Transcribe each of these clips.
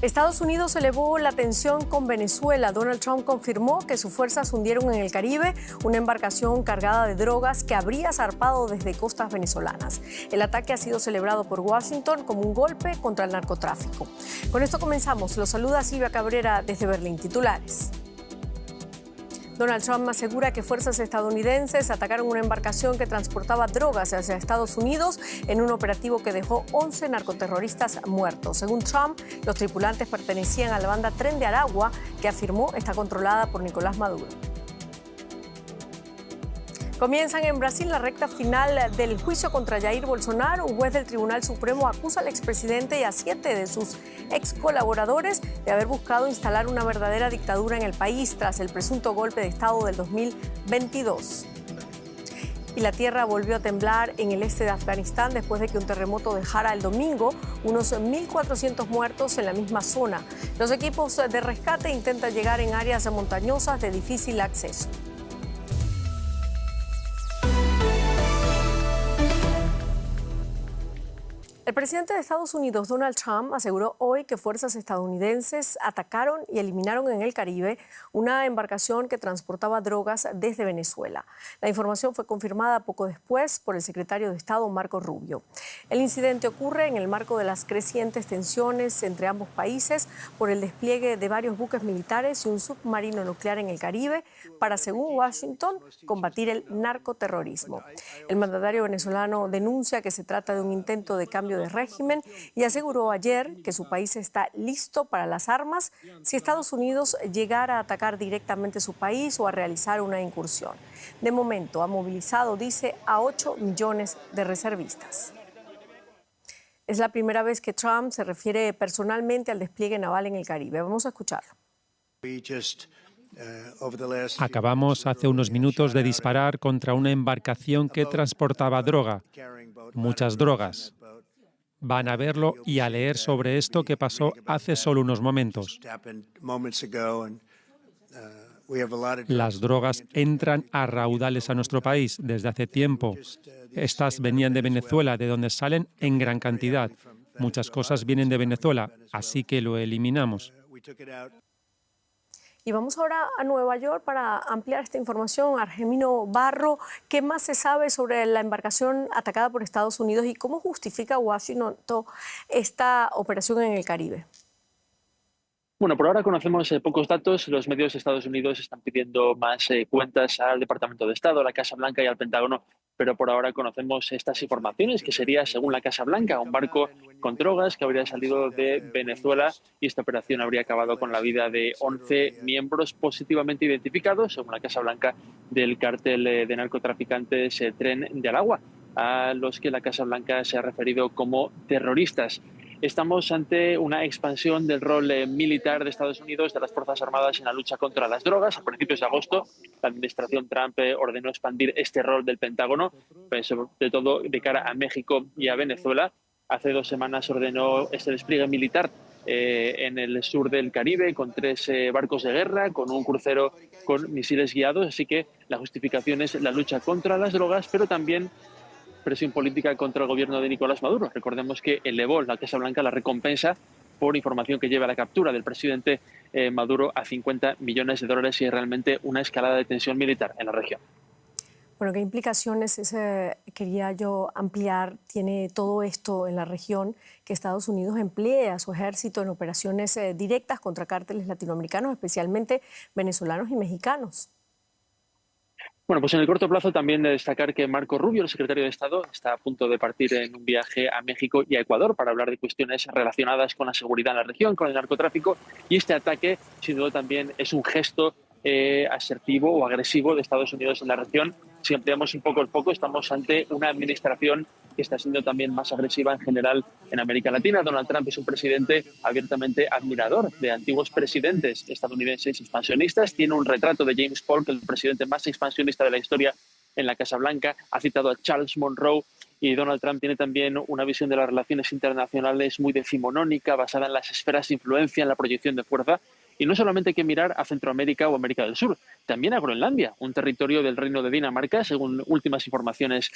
Estados Unidos elevó la tensión con Venezuela. Donald Trump confirmó que sus fuerzas hundieron en el Caribe una embarcación cargada de drogas que habría zarpado desde costas venezolanas. El ataque ha sido celebrado por Washington como un golpe contra el narcotráfico. Con esto comenzamos. Los saluda Silvia Cabrera desde Berlín. Titulares. Donald Trump asegura que fuerzas estadounidenses atacaron una embarcación que transportaba drogas hacia Estados Unidos en un operativo que dejó 11 narcoterroristas muertos. Según Trump, los tripulantes pertenecían a la banda Tren de Aragua, que afirmó está controlada por Nicolás Maduro. Comienzan en Brasil la recta final del juicio contra Jair Bolsonaro. Un juez del Tribunal Supremo acusa al expresidente y a 7 de sus ex colaboradores de haber buscado instalar una verdadera dictadura en el país tras el presunto golpe de Estado del 2022. Y la tierra volvió a temblar en el este de Afganistán después de que un terremoto dejara el domingo unos 1.400 muertos en la misma zona. Los equipos de rescate intentan llegar en áreas montañosas de difícil acceso. El presidente de Estados Unidos, Donald Trump, aseguró hoy que fuerzas estadounidenses atacaron y eliminaron en el Caribe una embarcación que transportaba drogas desde Venezuela. La información fue confirmada poco después por el secretario de Estado, Marco Rubio. El incidente ocurre en el marco de las crecientes tensiones entre ambos países por el despliegue de varios buques militares y un submarino nuclear en el Caribe para, según Washington, combatir el narcoterrorismo. El mandatario venezolano denuncia que se trata de un intento de cambio de régimen y aseguró ayer que su país está listo para las armas si Estados Unidos llegara a atacar directamente su país o a realizar una incursión. De momento ha movilizado, dice, a 8 millones de reservistas. Es la primera vez que Trump se refiere personalmente al despliegue naval en el Caribe. Vamos a escucharlo. Acabamos hace unos minutos de disparar contra una embarcación que transportaba droga, muchas drogas. Van a verlo y a leer sobre esto que pasó hace solo unos momentos. Las drogas entran a raudales a nuestro país desde hace tiempo. Estas venían de Venezuela, de donde salen en gran cantidad. Muchas cosas vienen de Venezuela, así que lo eliminamos. Y vamos ahora a Nueva York para ampliar esta información. Argemino Barro, ¿qué más se sabe sobre la embarcación atacada por Estados Unidos y cómo justifica Washington esta operación en el Caribe? Bueno, por ahora conocemos pocos datos. Los medios de Estados Unidos están pidiendo más cuentas al Departamento de Estado, a la Casa Blanca y al Pentágono, pero por ahora conocemos estas informaciones, que sería, según la Casa Blanca, un barco con drogas que habría salido de Venezuela y esta operación habría acabado con la vida de 11 miembros positivamente identificados, según la Casa Blanca, del cártel de narcotraficantes Tren de Aragua, a los que la Casa Blanca se ha referido como terroristas. Estamos ante una expansión del rol militar de Estados Unidos, de las Fuerzas Armadas en la lucha contra las drogas. A principios de agosto, la administración Trump ordenó expandir este rol del Pentágono, sobre todo de cara a México y a Venezuela. Hace 2 semanas ordenó este despliegue militar en el sur del Caribe con 3 barcos de guerra, con un crucero con misiles guiados. Así que la justificación es la lucha contra las drogas, pero también presión política contra el gobierno de Nicolás Maduro. Recordemos que elevó la Casa Blanca la recompensa por información que lleva a la captura del presidente Maduro a $50 millones y es realmente una escalada de tensión militar en la región. Bueno, ¿qué implicaciones quería yo ampliar tiene todo esto en la región que Estados Unidos emplee a su ejército en operaciones directas contra cárteles latinoamericanos, especialmente venezolanos y mexicanos? Bueno, pues en el corto plazo también de destacar que Marco Rubio, el secretario de Estado, está a punto de partir en un viaje a México y a Ecuador para hablar de cuestiones relacionadas con la seguridad en la región, con el narcotráfico, y este ataque, sin duda, también es un gesto asertivo o agresivo de Estados Unidos en la región. Si ampliamos un poco el foco, estamos ante una administración que está siendo también más agresiva en general en América Latina. Donald Trump es un presidente abiertamente admirador de antiguos presidentes estadounidenses expansionistas. Tiene un retrato de James Polk, el presidente más expansionista de la historia, en la Casa Blanca. Ha citado a Charles Monroe. Y Donald Trump tiene también una visión de las relaciones internacionales muy decimonónica, basada en las esferas de influencia, en la proyección de fuerza. Y no solamente hay que mirar a Centroamérica o América del Sur, también a Groenlandia, un territorio del Reino de Dinamarca. Según últimas informaciones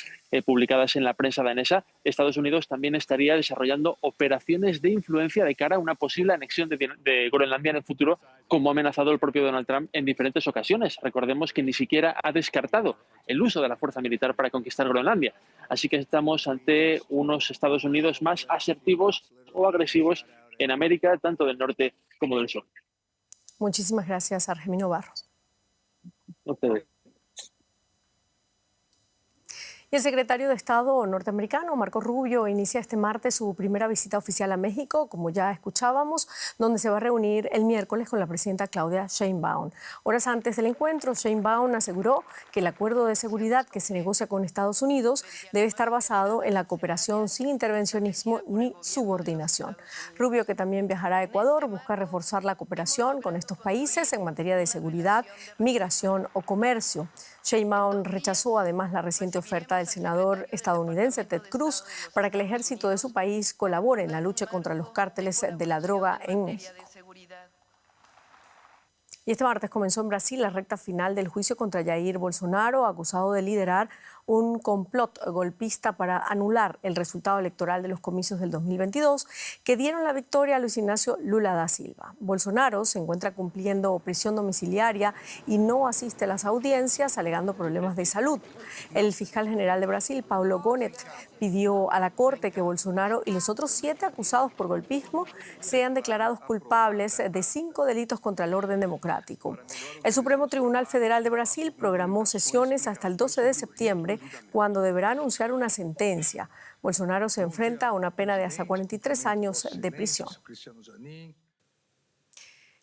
publicadas en la prensa danesa, Estados Unidos también estaría desarrollando operaciones de influencia de cara a una posible anexión de Groenlandia en el futuro, como ha amenazado el propio Donald Trump en diferentes ocasiones. Recordemos que ni siquiera ha descartado el uso de la fuerza militar para conquistar Groenlandia. Así que estamos ante unos Estados Unidos más asertivos o agresivos en América, tanto del norte como del sur. Muchísimas gracias, Argemino Barros. Ustedes. Y el secretario de Estado norteamericano, Marco Rubio, inicia este martes su primera visita oficial a México, como ya escuchábamos, donde se va a reunir el miércoles con la presidenta Claudia Sheinbaum. Horas antes del encuentro, Sheinbaum aseguró que el acuerdo de seguridad que se negocia con Estados Unidos debe estar basado en la cooperación sin intervencionismo ni subordinación. Rubio, que también viajará a Ecuador, busca reforzar la cooperación con estos países en materia de seguridad, migración o comercio. Sheinbaum rechazó además la reciente oferta del senador estadounidense Ted Cruz para que el ejército de su país colabore en la lucha contra los cárteles de la droga en México. Y este martes comenzó en Brasil la recta final del juicio contra Jair Bolsonaro, acusado de liderar un complot golpista para anular el resultado electoral de los comicios del 2022 que dieron la victoria a Luis Ignacio Lula da Silva. Bolsonaro se encuentra cumpliendo prisión domiciliaria y no asiste a las audiencias alegando problemas de salud. El fiscal general de Brasil, Paulo Gonet, pidió a la Corte que Bolsonaro y los otros 7 acusados por golpismo sean declarados culpables de 5 delitos contra el orden democrático. El Supremo Tribunal Federal de Brasil programó sesiones hasta el 12 de septiembre, cuando deberá anunciar una sentencia. Bolsonaro se enfrenta a una pena de hasta 43 años de prisión.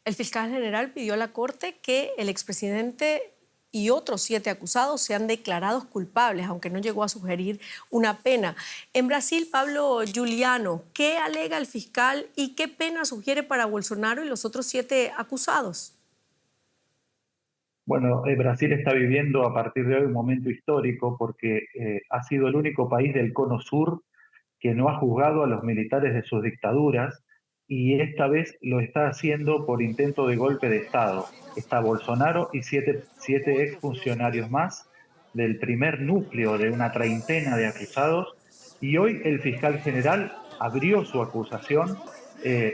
El fiscal general pidió a la Corte que el expresidente y otros 7 acusados sean declarados culpables, aunque no llegó a sugerir una pena. En Brasil, Pablo Juliano, ¿qué alega el fiscal y qué pena sugiere para Bolsonaro y los otros 7 acusados? Bueno, Brasil está viviendo a partir de hoy un momento histórico porque ha sido el único país del Cono Sur que no ha juzgado a los militares de sus dictaduras y esta vez lo está haciendo por intento de golpe de Estado. Está Bolsonaro y siete exfuncionarios más del primer núcleo de una treintena de acusados y hoy el fiscal general abrió su acusación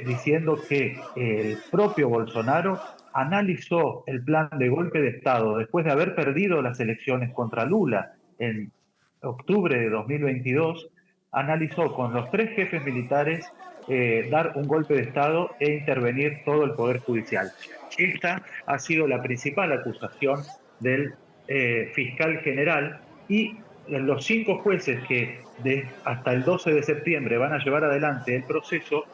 diciendo que el propio Bolsonaro analizó el plan de golpe de Estado después de haber perdido las elecciones contra Lula en octubre de 2022, analizó con los 3 jefes militares dar un golpe de Estado e intervenir todo el Poder Judicial. Esta ha sido la principal acusación del fiscal general y los 5 jueces que hasta el 12 de septiembre van a llevar adelante el proceso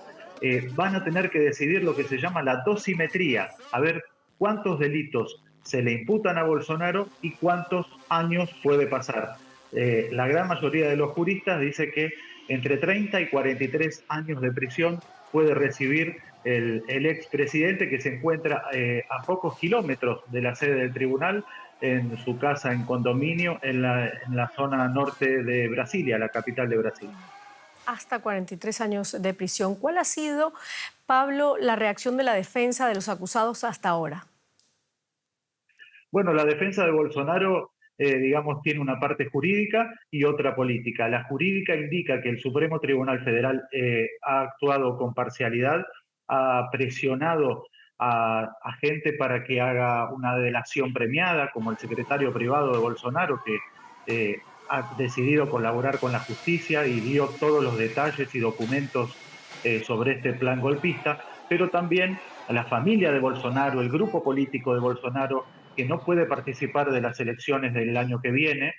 van a tener que decidir lo que se llama la dosimetría, a ver cuántos delitos se le imputan a Bolsonaro y cuántos años puede pasar. La gran mayoría de los juristas dice que entre 30 y 43 años de prisión puede recibir el expresidente, que se encuentra a pocos kilómetros de la sede del tribunal, en su casa en condominio en la zona norte de Brasilia, la capital de Brasil. Hasta 43 años de prisión. ¿Cuál ha sido, Pablo, la reacción de la defensa de los acusados hasta ahora? Bueno, la defensa de Bolsonaro, digamos, tiene una parte jurídica y otra política. La jurídica indica que el Supremo Tribunal Federal ha actuado con parcialidad, ha presionado a gente para que haga una delación premiada, como el secretario privado de Bolsonaro, que ha decidido colaborar con la justicia y dio todos los detalles y documentos sobre este plan golpista, pero también a la familia de Bolsonaro, el grupo político de Bolsonaro, que no puede participar de las elecciones del año que viene.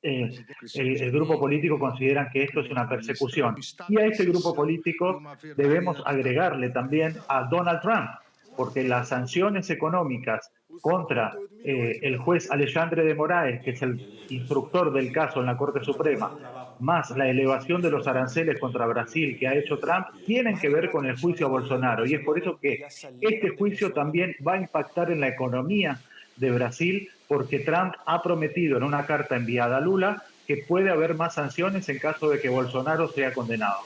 El grupo político considera que esto es una persecución. Y a este grupo político debemos agregarle también a Donald Trump, porque las sanciones económicas contra el juez Alexandre de Moraes, que es el instructor del caso en la Corte Suprema, más la elevación de los aranceles contra Brasil que ha hecho Trump, tienen que ver con el juicio a Bolsonaro. Y es por eso que este juicio también va a impactar en la economía de Brasil, porque Trump ha prometido en una carta enviada a Lula que puede haber más sanciones en caso de que Bolsonaro sea condenado.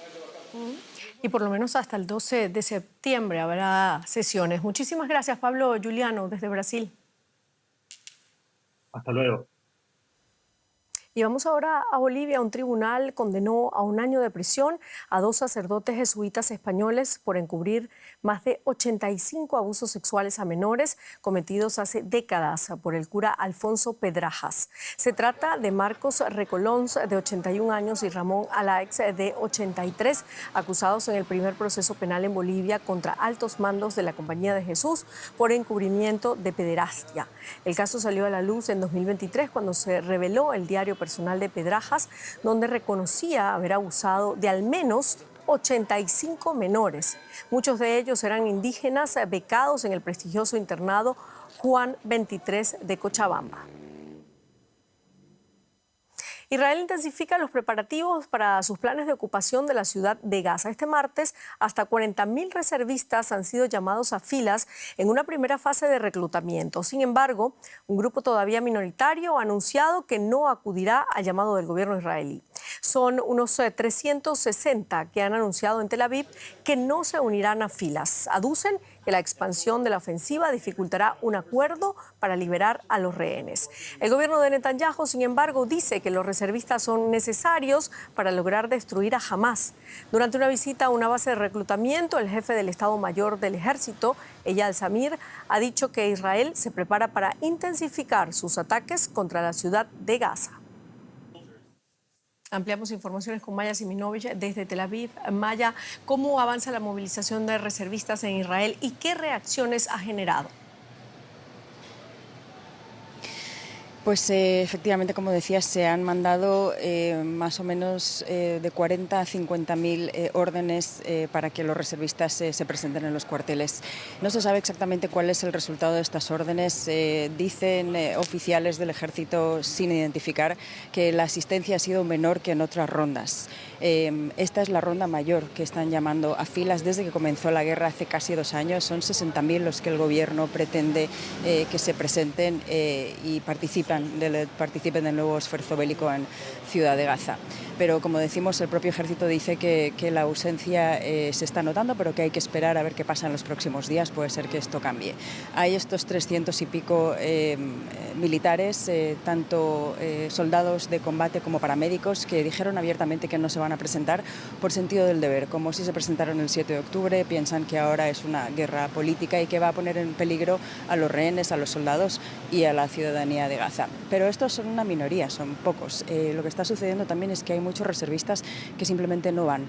Y por lo menos hasta el 12 de septiembre habrá sesiones. Muchísimas gracias, Pablo Juliano, desde Brasil. Hasta luego. Y vamos ahora a Bolivia. Un tribunal condenó a 1 año de prisión a 2 sacerdotes jesuitas españoles por encubrir más de 85 abusos sexuales a menores cometidos hace décadas por el cura Alfonso Pedrajas. Se trata de Marcos Recolons, de 81 años, y Ramón Alaix, de 83, acusados en el primer proceso penal en Bolivia contra altos mandos de la Compañía de Jesús por encubrimiento de pederastia. El caso salió a la luz en 2023 cuando se reveló el diario personal de Pedrajas, donde reconocía haber abusado de al menos 85 menores. Muchos de ellos eran indígenas becados en el prestigioso internado Juan 23 de Cochabamba. Israel intensifica los preparativos para sus planes de ocupación de la ciudad de Gaza. Este martes, hasta 40.000 reservistas han sido llamados a filas en una primera fase de reclutamiento. Sin embargo, un grupo todavía minoritario ha anunciado que no acudirá al llamado del gobierno israelí. Son unos 360 que han anunciado en Tel Aviv que no se unirán a filas. Aducen que la expansión de la ofensiva dificultará un acuerdo para liberar a los rehenes. El gobierno de Netanyahu, sin embargo, dice que los reservistas son necesarios para lograr destruir a Hamás. Durante una visita a una base de reclutamiento, el jefe del Estado Mayor del Ejército, Eyal Zamir, ha dicho que Israel se prepara para intensificar sus ataques contra la ciudad de Gaza. Ampliamos informaciones con Maya Siminovich desde Tel Aviv. Maya, ¿cómo avanza la movilización de reservistas en Israel y qué reacciones ha generado? Pues efectivamente, como decías, se han mandado más o menos de 40 a 50.000 órdenes para que los reservistas se presenten en los cuarteles. No se sabe exactamente cuál es el resultado de estas órdenes. Dicen oficiales del ejército, sin identificar, que la asistencia ha sido menor que en otras rondas. Esta es la ronda mayor que están llamando a filas desde que comenzó la guerra hace casi 2 años. Son 60.000 los que el gobierno pretende que se presenten y participen del nuevo esfuerzo bélico en Ciudad de Gaza. Pero como decimos, el propio ejército dice que la ausencia se está notando, pero que hay que esperar a ver qué pasa en los próximos días. Puede ser que esto cambie. Hay estos 300 y pico militares, tanto soldados de combate como paramédicos, que dijeron abiertamente que no se van a presentar por sentido del deber, como si se presentaron el 7 de octubre, piensan que ahora es una guerra política y que va a poner en peligro a los rehenes, a los soldados y a la ciudadanía de Gaza. Pero estos son una minoría, son pocos. Lo que está sucediendo también es que hay muchos reservistas que simplemente no van,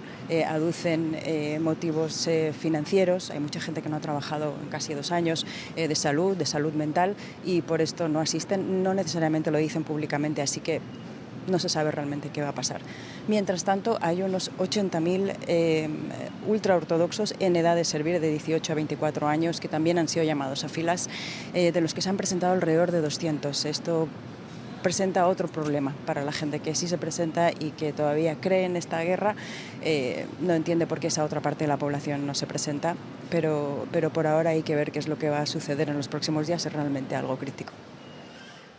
aducen motivos financieros, hay mucha gente que no ha trabajado en casi 2 años, de salud mental, y por esto no asisten, no necesariamente lo dicen públicamente, así que no se sabe realmente qué va a pasar. Mientras tanto, hay unos 80.000 ultraortodoxos en edad de servir, de 18 a 24 años, que también han sido llamados a filas, de los que se han presentado alrededor de 200. Esto presenta otro problema para la gente que sí se presenta y que todavía cree en esta guerra. No entiende por qué esa otra parte de la población no se presenta, pero por ahora hay que ver qué es lo que va a suceder en los próximos días. Es realmente algo crítico.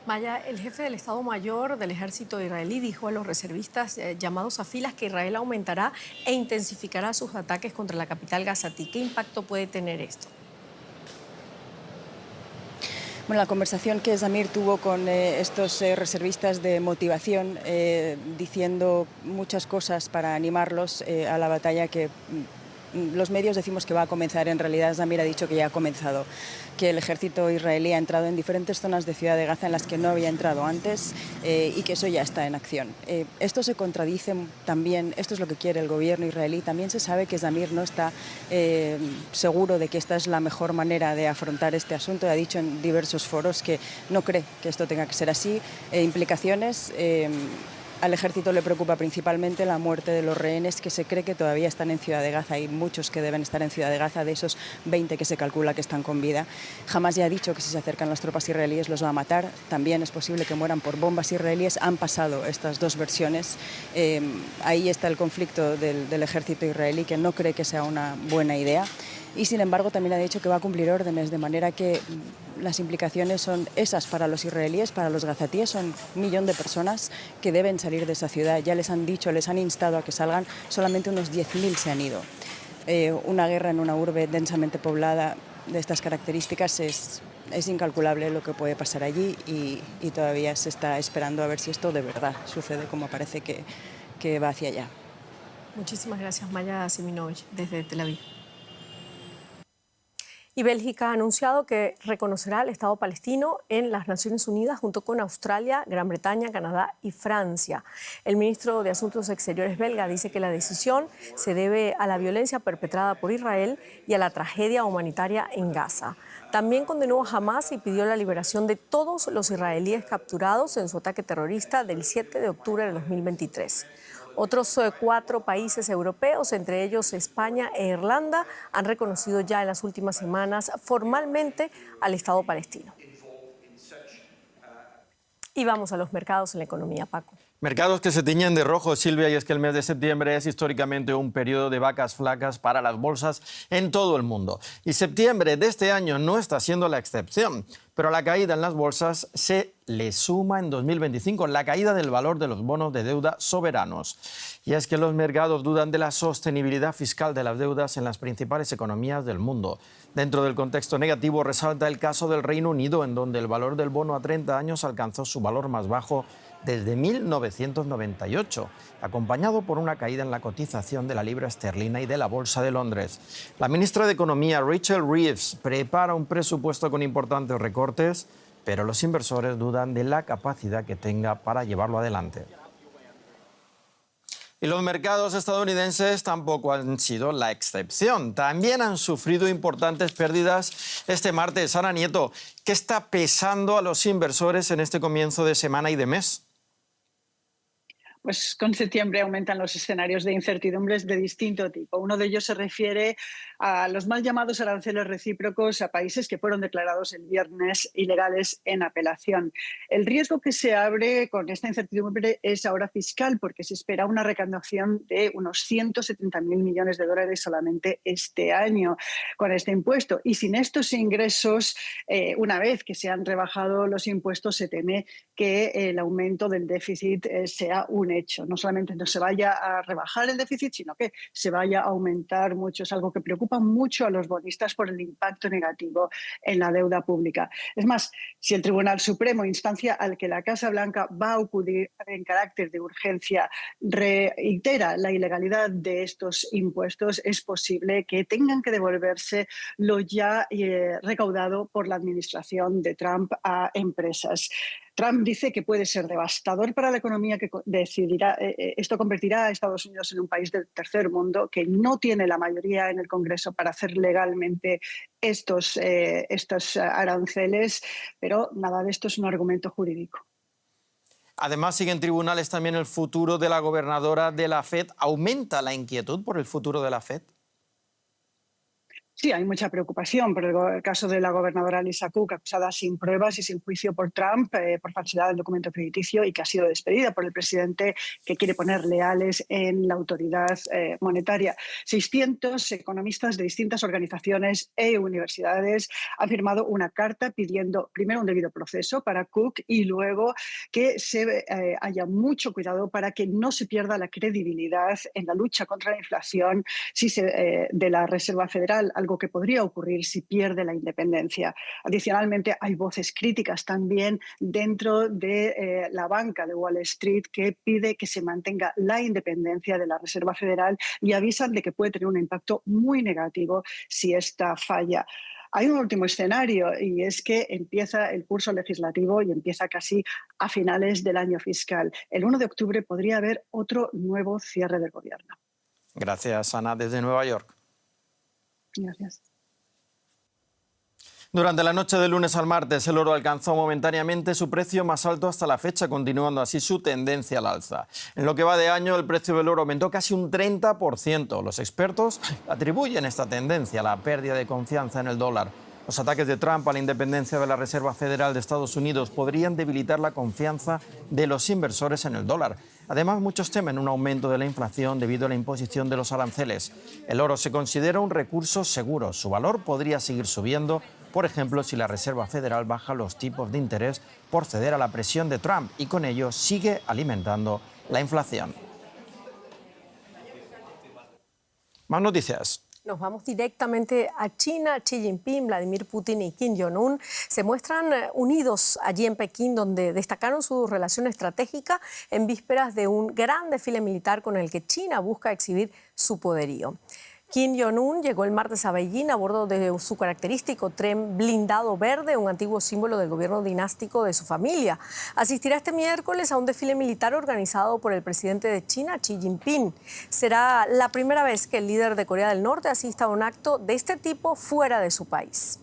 Maya, el jefe del Estado Mayor del Ejército israelí dijo a los reservistas llamados a filas que Israel aumentará e intensificará sus ataques contra la capital gazatí. ¿Qué impacto puede tener esto? Bueno, la conversación que Zamir tuvo con estos reservistas de motivación, diciendo muchas cosas para animarlos a la batalla que los medios decimos que va a comenzar. En realidad, Zamir ha dicho que ya ha comenzado, que el ejército israelí ha entrado en diferentes zonas de Ciudad de Gaza en las que no había entrado antes y que eso ya está en acción. Esto se contradice también, esto es lo que quiere el gobierno israelí. También se sabe que Zamir no está seguro de que esta es la mejor manera de afrontar este asunto. Ha dicho en diversos foros que no cree que esto tenga que ser así. Implicaciones. Al ejército le preocupa principalmente la muerte de los rehenes que se cree que todavía están en Ciudad de Gaza. Hay muchos que deben estar en Ciudad de Gaza, de esos 20 que se calcula que están con vida. Hamás ya ha dicho que si se acercan las tropas israelíes los va a matar. También es posible que mueran por bombas israelíes. Han pasado estas dos versiones. Ahí está el conflicto del ejército israelí, que no cree que sea una buena idea. Y sin embargo también ha dicho que va a cumplir órdenes, de manera que las implicaciones son esas para los israelíes, para los gazatíes. Son 1 millón de personas que deben salir de esa ciudad. Ya les han dicho, les han instado a que salgan, solamente unos 10.000 se han ido. Una guerra en una urbe densamente poblada de estas características es incalculable lo que puede pasar allí y todavía se está esperando a ver si esto de verdad sucede como parece que va hacia allá. Muchísimas gracias, Maya Siminovich, desde Tel Aviv. Y Bélgica ha anunciado que reconocerá al Estado palestino en las Naciones Unidas junto con Australia, Gran Bretaña, Canadá y Francia. El ministro de Asuntos Exteriores belga dice que la decisión se debe a la violencia perpetrada por Israel y a la tragedia humanitaria en Gaza. También condenó a Hamás y pidió la liberación de todos los israelíes capturados en su ataque terrorista del 7 de octubre de 2023. Otros 4 países europeos, entre ellos España e Irlanda, han reconocido ya en las últimas semanas formalmente al Estado palestino. Y vamos a los mercados en la economía, Paco. Mercados que se tiñen de rojo, Silvia, y es que el mes de septiembre es históricamente un periodo de vacas flacas para las bolsas en todo el mundo. Y septiembre de este año no está siendo la excepción, pero a la caída en las bolsas se le suma en 2025 la caída del valor de los bonos de deuda soberanos. Y es que los mercados dudan de la sostenibilidad fiscal de las deudas en las principales economías del mundo. Dentro del contexto negativo resalta el caso del Reino Unido, en donde el valor del bono a 30 años alcanzó su valor más bajo desde 1998, acompañado por una caída en la cotización de la libra esterlina y de la Bolsa de Londres. La ministra de Economía, Rachel Reeves, prepara un presupuesto con importantes recortes, pero los inversores dudan de la capacidad que tenga para llevarlo adelante. Y los mercados estadounidenses tampoco han sido la excepción. También han sufrido importantes pérdidas este martes. Ana Nieto, ¿qué está pesando a los inversores en este comienzo de semana y de mes? Pues con septiembre aumentan los escenarios de incertidumbres de distinto tipo. Uno de ellos se refiere a los mal llamados aranceles recíprocos a países que fueron declarados el viernes ilegales en apelación. El riesgo que se abre con esta incertidumbre es ahora fiscal, porque se espera una recaudación de unos 170.000 millones de dólares solamente este año con este impuesto. Y sin estos ingresos, una vez que se han rebajado los impuestos, se teme que el aumento del déficit sea un hecho. No solamente no se vaya a rebajar el déficit, sino que se vaya a aumentar mucho. Es algo que preocupa mucho a los bonistas por el impacto negativo en la deuda pública. Es más, si el Tribunal Supremo, instancia al que la Casa Blanca va a acudir en carácter de urgencia, reitera la ilegalidad de estos impuestos, es posible que tengan que devolverse lo ya recaudado por la administración de Trump a empresas. Trump dice que puede ser devastador para la economía, que esto convertirá a Estados Unidos en un país del tercer mundo que no tiene la mayoría en el Congreso para hacer legalmente estos aranceles, pero nada de esto es un argumento jurídico. Además, sigue en tribunales también el futuro de la gobernadora de la FED. ¿Aumenta la inquietud por el futuro de la FED? Sí, hay mucha preocupación por el caso de la gobernadora Lisa Cook, acusada sin pruebas y sin juicio por Trump por falsedad del documento crediticio y que ha sido despedida por el presidente, que quiere poner leales en la autoridad monetaria. 600 economistas de distintas organizaciones e universidades han firmado una carta pidiendo primero un debido proceso para Cook y luego que haya mucho cuidado para que no se pierda la credibilidad en la lucha contra la inflación de la Reserva Federal, algo que podría ocurrir si pierde la independencia. Adicionalmente, hay voces críticas también dentro de la banca de Wall Street que pide que se mantenga la independencia de la Reserva Federal y avisan de que puede tener un impacto muy negativo si esta falla. Hay un último escenario y es que empieza el curso legislativo y empieza casi a finales del año fiscal. El 1 de octubre podría haber otro nuevo cierre del gobierno. Gracias, Ana, desde Nueva York. Gracias. Durante la noche del lunes al martes, el oro alcanzó momentáneamente su precio más alto hasta la fecha, continuando así su tendencia al alza. En lo que va de año, el precio del oro aumentó casi un 30%. Los expertos atribuyen esta tendencia a la pérdida de confianza en el dólar. Los ataques de Trump a la independencia de la Reserva Federal de Estados Unidos podrían debilitar la confianza de los inversores en el dólar. Además, muchos temen un aumento de la inflación debido a la imposición de los aranceles. El oro se considera un recurso seguro. Su valor podría seguir subiendo Por ejemplo, si la Reserva Federal baja los tipos de interés por ceder a la presión de Trump y con ello sigue alimentando la inflación. Más noticias. Nos vamos directamente a China. Xi Jinping, Vladimir Putin y Kim Jong-un se muestran unidos allí en Pekín, donde destacaron su relación estratégica en vísperas de un gran desfile militar con el que China busca exhibir su poderío. Kim Jong-un llegó el martes a Beijing a bordo de su característico tren blindado verde, un antiguo símbolo del gobierno dinástico de su familia. Asistirá este miércoles a un desfile militar organizado por el presidente de China, Xi Jinping. Será la primera vez que el líder de Corea del Norte asista a un acto de este tipo fuera de su país.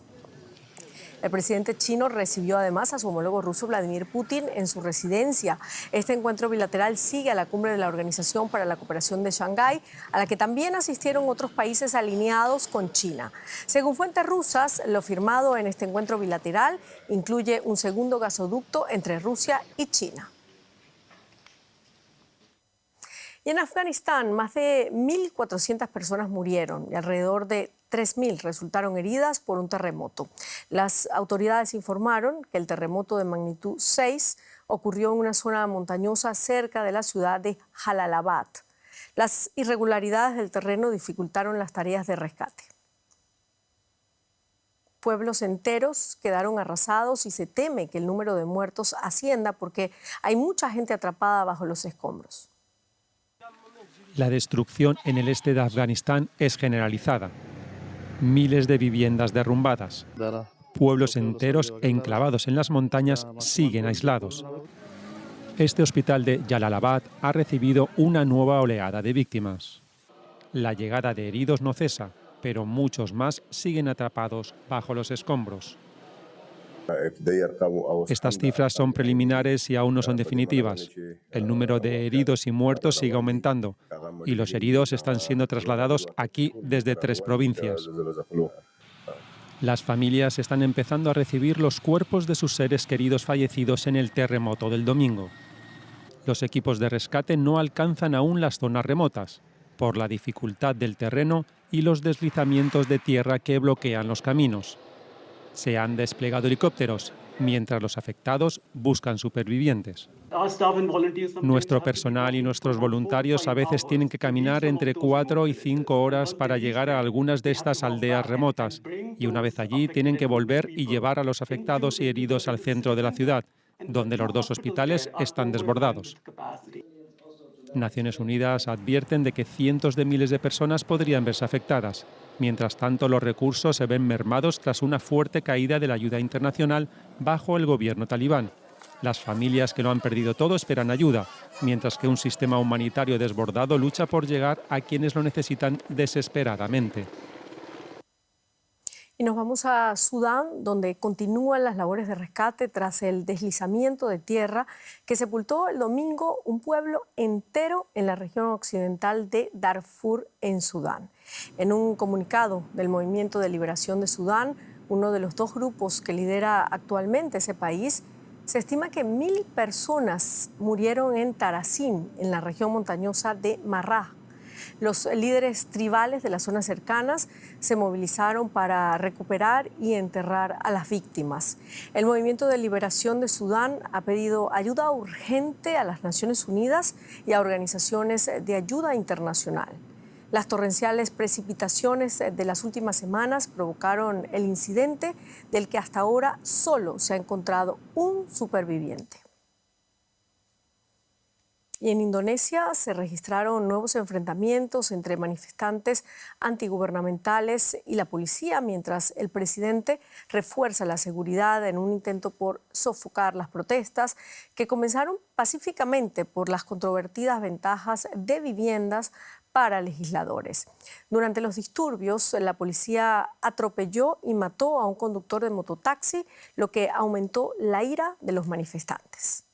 El presidente chino recibió además a su homólogo ruso Vladimir Putin en su residencia. Este encuentro bilateral sigue a la cumbre de la Organización para la Cooperación de Shanghái, a la que también asistieron otros países alineados con China. Según fuentes rusas, lo firmado en este encuentro bilateral incluye un segundo gasoducto entre Rusia y China. Y en Afganistán, más de 1.400 personas murieron y alrededor de 3.000 resultaron heridas por un terremoto. Las autoridades informaron que el terremoto de magnitud 6 ocurrió en una zona montañosa cerca de la ciudad de Jalalabad. Las irregularidades del terreno dificultaron las tareas de rescate. Pueblos enteros quedaron arrasados y se teme que el número de muertos ascienda porque hay mucha gente atrapada bajo los escombros. La destrucción en el este de Afganistán es generalizada. Miles de viviendas derrumbadas. Pueblos enteros enclavados en las montañas siguen aislados. Este hospital de Jalalabad ha recibido una nueva oleada de víctimas. La llegada de heridos no cesa, pero muchos más siguen atrapados bajo los escombros. Estas cifras son preliminares y aún no son definitivas. El número de heridos y muertos sigue aumentando y los heridos están siendo trasladados aquí desde 3 provincias. Las familias están empezando a recibir los cuerpos de sus seres queridos fallecidos en el terremoto del domingo. Los equipos de rescate no alcanzan aún las zonas remotas por la dificultad del terreno y los deslizamientos de tierra que bloquean los caminos. Se han desplegado helicópteros, mientras los afectados buscan supervivientes. Nuestro personal y nuestros voluntarios a veces tienen que caminar entre 4 y 5 horas para llegar a algunas de estas aldeas remotas, y una vez allí tienen que volver y llevar a los afectados y heridos al centro de la ciudad, donde los 2 hospitales están desbordados. Naciones Unidas advierten de que cientos de miles de personas podrían verse afectadas. Mientras tanto, los recursos se ven mermados tras una fuerte caída de la ayuda internacional bajo el gobierno talibán. Las familias que lo han perdido todo esperan ayuda, mientras que un sistema humanitario desbordado lucha por llegar a quienes lo necesitan desesperadamente. Y nos vamos a Sudán, donde continúan las labores de rescate tras el deslizamiento de tierra que sepultó el domingo un pueblo entero en la región occidental de Darfur, en Sudán. En un comunicado del Movimiento de Liberación de Sudán, uno de los 2 grupos que lidera actualmente ese país, se estima que 1.000 personas murieron en Tarazim, en la región montañosa de Marrah. Los líderes tribales de las zonas cercanas se movilizaron para recuperar y enterrar a las víctimas. El Movimiento de Liberación de Sudán ha pedido ayuda urgente a las Naciones Unidas y a organizaciones de ayuda internacional. Las torrenciales precipitaciones de las últimas semanas provocaron el incidente del que hasta ahora solo se ha encontrado un superviviente. Y en Indonesia se registraron nuevos enfrentamientos entre manifestantes antigubernamentales y la policía, mientras el presidente refuerza la seguridad en un intento por sofocar las protestas que comenzaron pacíficamente por las controvertidas ventajas de viviendas para legisladores. Durante los disturbios, la policía atropelló y mató a un conductor de mototaxi, lo que aumentó la ira de los manifestantes.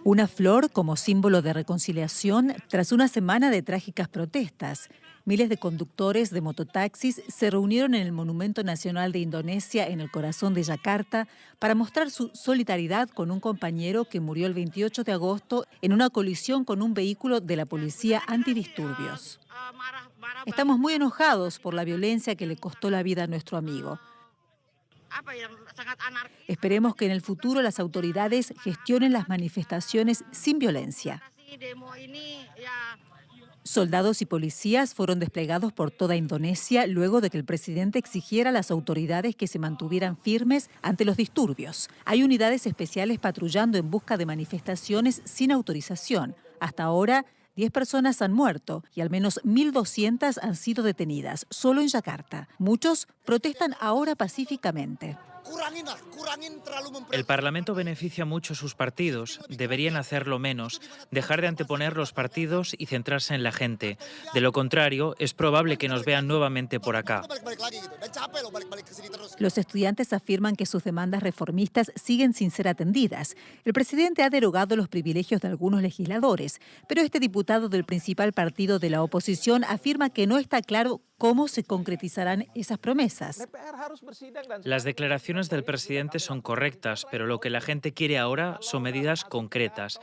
Una flor como símbolo de reconciliación tras una semana de trágicas protestas. Miles de conductores de mototaxis se reunieron en el Monumento Nacional de Indonesia en el corazón de Yakarta para mostrar su solidaridad con un compañero que murió el 28 de agosto en una colisión con un vehículo de la policía antidisturbios. Estamos muy enojados por la violencia que le costó la vida a nuestro amigo. Esperemos que en el futuro las autoridades gestionen las manifestaciones sin violencia. Soldados y policías fueron desplegados por toda Indonesia luego de que el presidente exigiera a las autoridades que se mantuvieran firmes ante los disturbios. Hay unidades especiales patrullando en busca de manifestaciones sin autorización. Hasta ahora, 10 personas han muerto y al menos 1.200 han sido detenidas, solo en Yakarta. Muchos protestan ahora pacíficamente. El Parlamento beneficia mucho a sus partidos. Deberían hacerlo menos, dejar de anteponer los partidos y centrarse en la gente. De lo contrario, es probable que nos vean nuevamente por acá. Los estudiantes afirman que sus demandas reformistas siguen sin ser atendidas. El presidente ha derogado los privilegios de algunos legisladores, pero este diputado del principal partido de la oposición afirma que no está claro cómo se concretizarán esas promesas. Las declaraciones del presidente son correctas, pero lo que la gente quiere ahora son medidas concretas.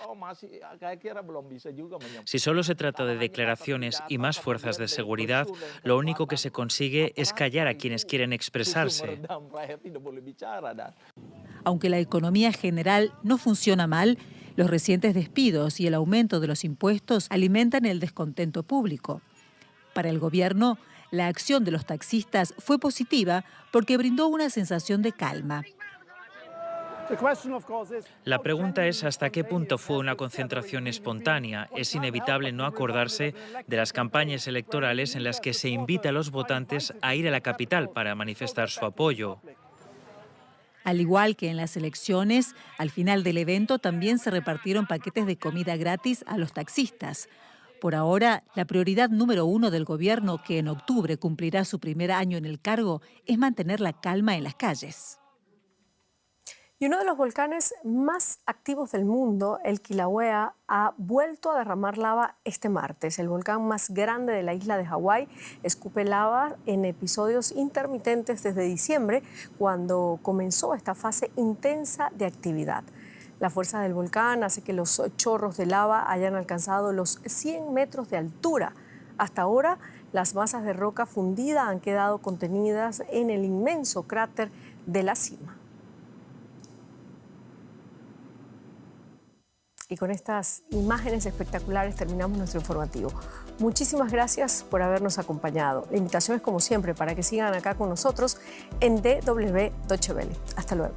Si solo se trata de declaraciones y más fuerzas de seguridad, lo único que se consigue es callar a quienes quieren expresarse. Aunque la economía general no funciona mal, los recientes despidos y el aumento de los impuestos alimentan el descontento público. Para el gobierno, la acción de los taxistas fue positiva porque brindó una sensación de calma. La pregunta es hasta qué punto fue una concentración espontánea. Es inevitable no acordarse de las campañas electorales en las que se invita a los votantes a ir a la capital para manifestar su apoyo. Al igual que en las elecciones, al final del evento también se repartieron paquetes de comida gratis a los taxistas. Por ahora, la prioridad número 1 del gobierno, que en octubre cumplirá su primer año en el cargo, es mantener la calma en las calles. Y uno de los volcanes más activos del mundo, el Kilauea, ha vuelto a derramar lava este martes. El volcán más grande de la isla de Hawái escupe lava en episodios intermitentes desde diciembre, cuando comenzó esta fase intensa de actividad. La fuerza del volcán hace que los chorros de lava hayan alcanzado los 100 metros de altura. Hasta ahora, las masas de roca fundida han quedado contenidas en el inmenso cráter de la cima. Y con estas imágenes espectaculares terminamos nuestro informativo. Muchísimas gracias por habernos acompañado. La invitación es como siempre para que sigan acá con nosotros en DW Deutsche Welle. Hasta luego.